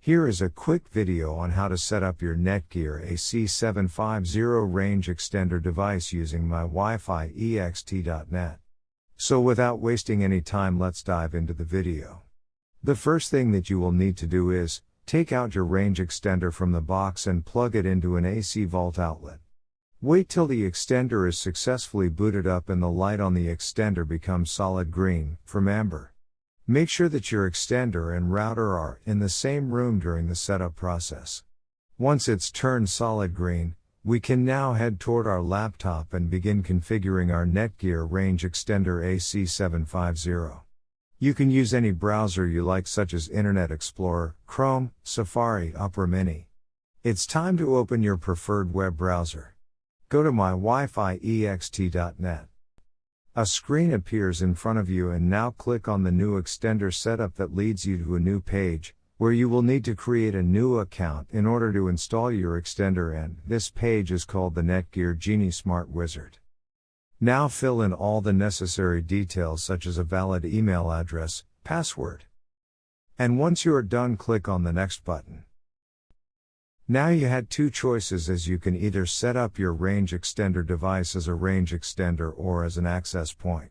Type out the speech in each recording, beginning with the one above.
Here is a quick video on how to set up your Netgear AC750 Range Extender device using mywifiext.net. So without wasting any time, let's dive into the video. The first thing that you will need to do is, take out your range extender from the box and plug it into an AC volt outlet. Wait till the extender is successfully booted up and the light on the extender becomes solid green, from amber. Make sure that your extender and router are in the same room during the setup process. Once it's turned solid green, we can now head toward our laptop and begin configuring our Netgear Range Extender AC750. You can use any browser you like, such as Internet Explorer, Chrome, Safari, Opera Mini. It's time to open your preferred web browser. Go to mywifiext.net. A screen appears in front of you, and now click on the new extender setup that leads you to a new page, where you will need to create a new account in order to install your extender, and this page is called the Netgear Genie Smart Wizard. Now fill in all the necessary details such as a valid email address, password. And once you are done, click on the next button. Now you had two choices, as you can either set up your range extender device as a range extender or as an access point.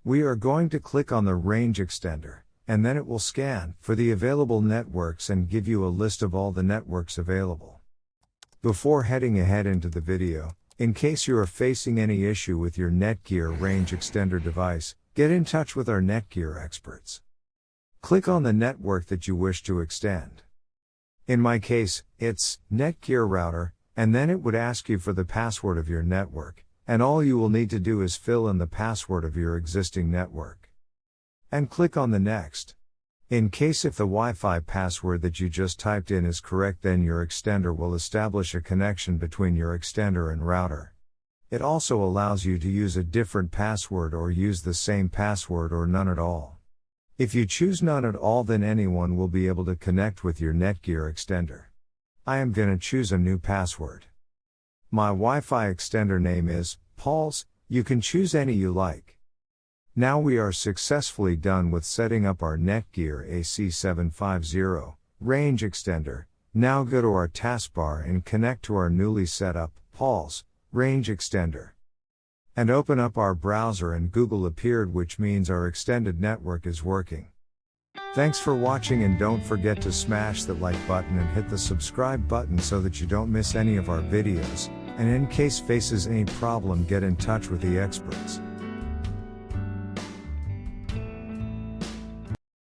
We are going to click on the range extender, and then it will scan for the available networks and give you a list of all the networks available. Before heading ahead into the video, in case you are facing any issue with your Netgear range extender device, get in touch with our Netgear experts. Click on the network that you wish to extend. In my case, it's Netgear router, and then it would ask you for the password of your network, and all you will need to do is fill in the password of your existing network. And click on the next. In case if the Wi-Fi password that you just typed in is correct, then your extender will establish a connection between your extender and router. It also allows you to use a different password or use the same password or none at all. If you choose none at all, then anyone will be able to connect with your Netgear extender. I am gonna choose a new password. My Wi-Fi extender name is Paul's. You can choose any you like. Now we are successfully done with setting up our Netgear AC750 Range Extender. Now go to our taskbar and connect to our newly set up Paul's Range Extender. And open up our browser, and Google appeared, which means our extended network is working. Thanks for watching, and don't forget to smash that like button and hit the subscribe button so that you don't miss any of our videos, and in case faces any problem, get in touch with the experts.